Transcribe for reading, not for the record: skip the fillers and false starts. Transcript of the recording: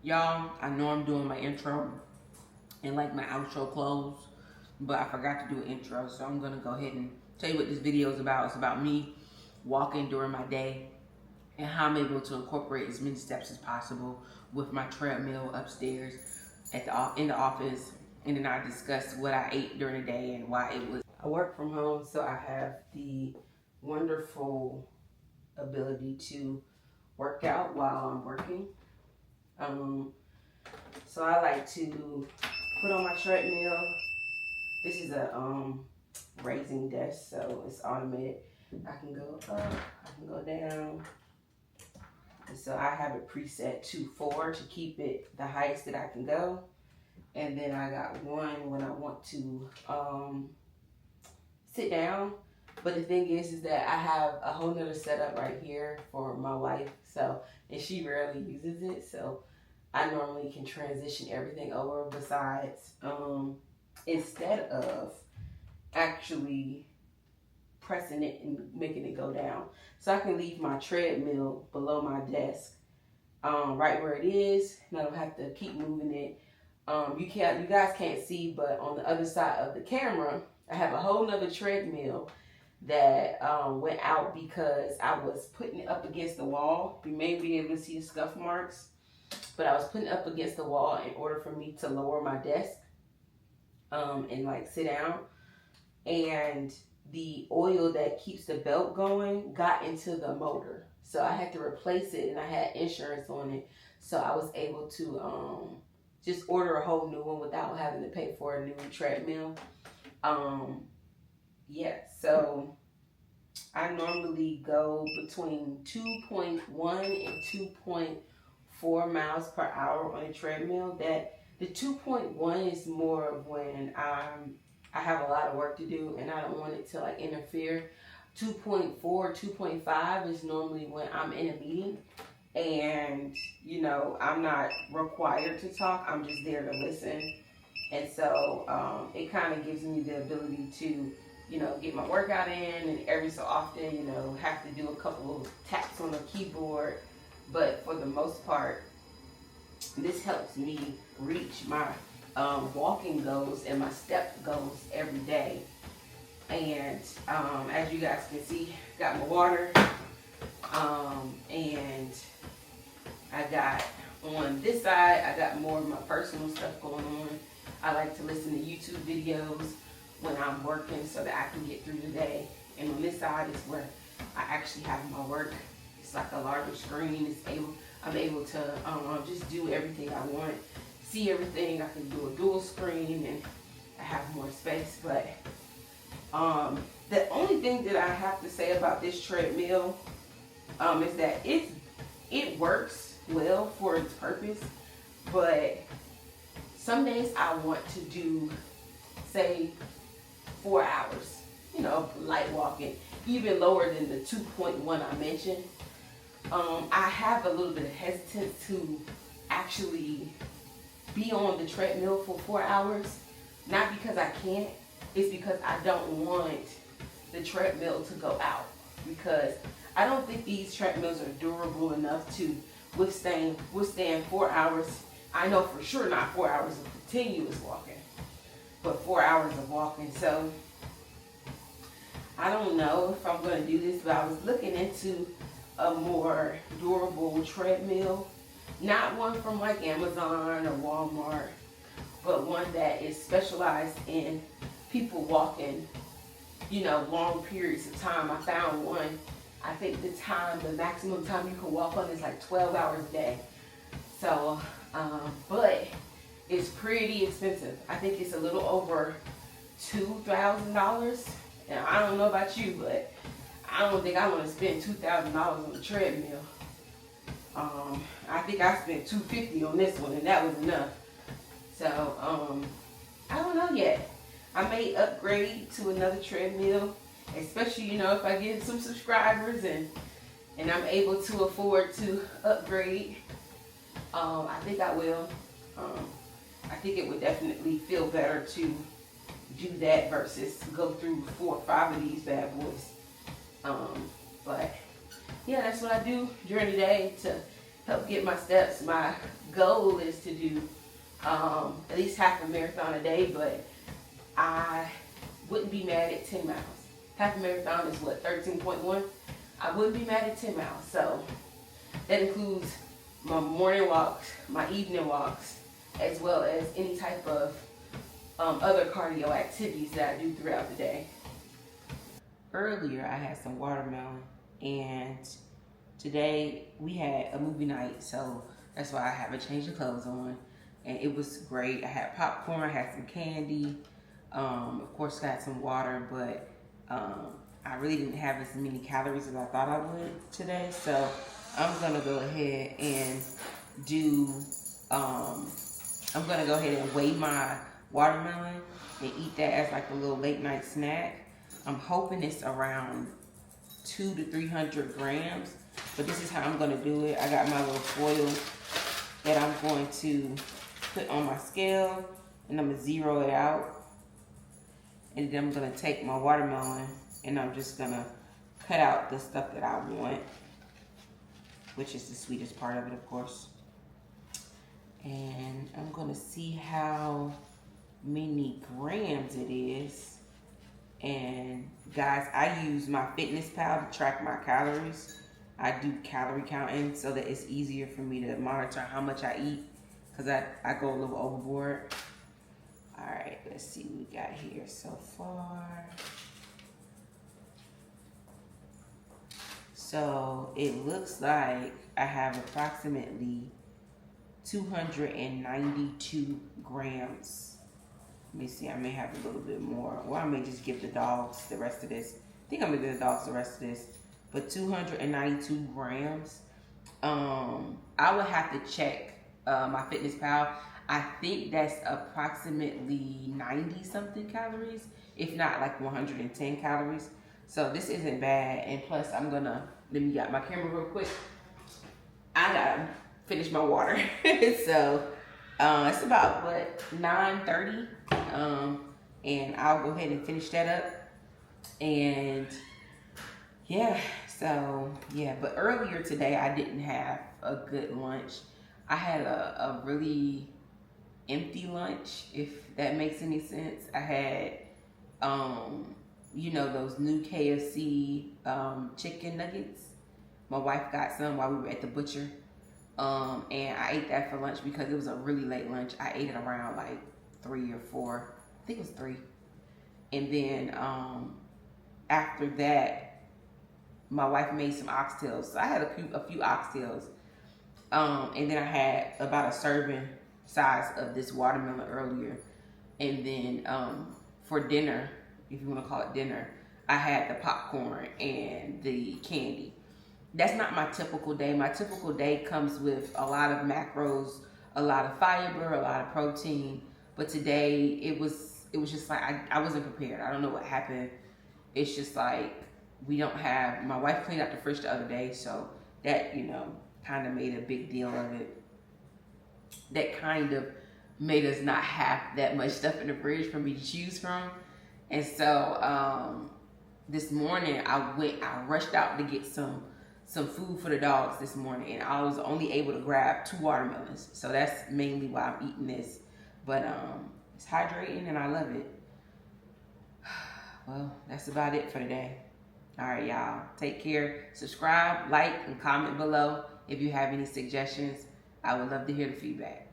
Y'all, I know I'm doing my intro and like my outro close, but I forgot to do an intro, so I'm gonna go ahead and tell you what this video is about. It's about me walking during my day and how I'm able to incorporate as many steps as possible with my treadmill upstairs in the office. And then I discuss what I ate during the day and why it was. I work from home, so I have the wonderful ability to work out while I'm working. So I like to put on my treadmill. This is a raising desk, so it's automated. I can go up, I can go down. And so I have it preset to 4 to keep it the highest that I can go. And then I got 1 when I want to sit down. But the thing is that I have a whole nother setup right here for my wife. So, and she rarely uses it. So I normally can transition everything over besides, instead of actually pressing it and making it go down. So I can leave my treadmill below my desk, right where it is, and I don't have to keep moving it. You guys can't see, but on the other side of the camera, I have a whole nother treadmill that went out because I was putting it up against the wall. You may be able to see the scuff marks, but I was putting it up against the wall in order for me to lower my desk and like sit down. And the oil that keeps the belt going got into the motor. So I had to replace it, and I had insurance on it. So I was able to just order a whole new one without having to pay for a new treadmill. Yeah, so I normally go between 2.1 and 2.4 miles per hour on a treadmill. That the 2.1 is more of when I have a lot of work to do and I don't want it to like interfere. 2.4, 2.5 is normally when I'm in a meeting and, you know, I'm not required to talk. I'm just there to listen. And so it kind of gives me the ability to, you know, get my workout in, and every so often, you know, have to do a couple of taps on the keyboard. But for the most part, this helps me reach my walking goals and my step goals every day. And as you guys can see, got my water, and I got on this side, I got more of my personal stuff going on. I like to listen to YouTube videos when I'm working so that I can get through the day. And on this side is where I actually have my work. It's like a larger screen. I'm able to just do everything I want, see everything. I can do a dual screen and I have more space. But the only thing that I have to say about this treadmill is that it works well for its purpose, but some days I want to do, say, 4 hours, you know, light walking, even lower than the 2.1 I mentioned. I have a little bit of hesitance to actually be on the treadmill for 4 hours. Not because I can't, it's because I don't want the treadmill to go out. Because I don't think these treadmills are durable enough to withstand 4 hours. I know for sure not 4 hours of continuous walking, but 4 hours of walking. So I don't know if I'm going to do this, but I was looking into a more durable treadmill, not one from like Amazon or Walmart, but one that is specialized in people walking, you know, long periods of time. I found one, I think the maximum time you can walk on is like 12 hours a day. So, but it's pretty expensive. I think it's a little over $2,000. And I don't know about you, but I don't think I want to spend $2,000 on a treadmill. I think I spent $250 on this one, and that was enough. So, I don't know yet. I may upgrade to another treadmill, especially, you know, if I get some subscribers and I'm able to afford to upgrade. I think I will. I think it would definitely feel better to do that versus go through 4 or 5 of these bad boys. But yeah, that's what I do during the day to help get my steps, my goal is to do at least half a marathon a day, but I wouldn't be mad at 10 miles. Half a marathon is what, 13.1? I wouldn't be mad at 10 miles. So that includes my morning walks, my evening walks, as well as any type of other cardio activities that I do throughout the day. Earlier, I had some watermelon, and today we had a movie night, so that's why I haven't changed the clothes on. And it was great. I had popcorn, I had some candy, of course I had some water, but I really didn't have as many calories as I thought I would today. So I'm gonna go ahead and weigh my watermelon and eat that as like a little late night snack. I'm hoping it's around 200 to 300 grams, but this is how I'm gonna do it. I got my little foil that I'm going to put on my scale, and I'm gonna zero it out. And then I'm gonna take my watermelon and I'm just gonna cut out the stuff that I want, which is the sweetest part of it, of course. And I'm gonna see how many grams it is. And guys, I use my Fitness Pal to track my calories. I do calorie counting so that it's easier for me to monitor how much I eat, because I go a little overboard. All right, let's see what we got here so far. So it looks like I have approximately 292 grams. Let me see, I may have a little bit more. Or I may just give the dogs the rest of this. I think I'm gonna give the dogs the rest of this. But 292 grams. I would have to check my Fitness Pal. I think that's approximately 90 something calories, if not like 110 calories. So this isn't bad. And plus let me get my camera real quick. I gotta finish my water. So it's about what, 9:30. And I'll go ahead and finish that up. And yeah, so yeah, but earlier today I didn't have a good lunch. I had a really empty lunch, if that makes any sense. I had, those new KFC chicken nuggets. My wife got some while we were at the butcher. And I ate that for lunch because it was a really late lunch. I ate it around like 3 or 4. I think it was 3. And then after that, my wife made some oxtails. So I had a few oxtails. And then I had about a serving size of this watermelon earlier. And then for dinner, if you want to call it dinner, I had the popcorn and the candy. That's not my typical day. My typical day comes with a lot of macros, a lot of fiber, a lot of protein. But today it was just like I wasn't prepared. I don't know what happened. It's just like we don't have, my wife cleaned out the fridge the other day, so that, kind of made a big deal of it. That kind of made us not have that much stuff in the fridge for me to choose from. And so this morning I rushed out to get some food for the dogs this morning, and I was only able to grab 2 watermelons. So that's mainly why I'm eating this. But it's hydrating and I love it. Well, that's about it for today. All right, y'all. Take care. Subscribe, like, and comment below if you have any suggestions. I would love to hear the feedback.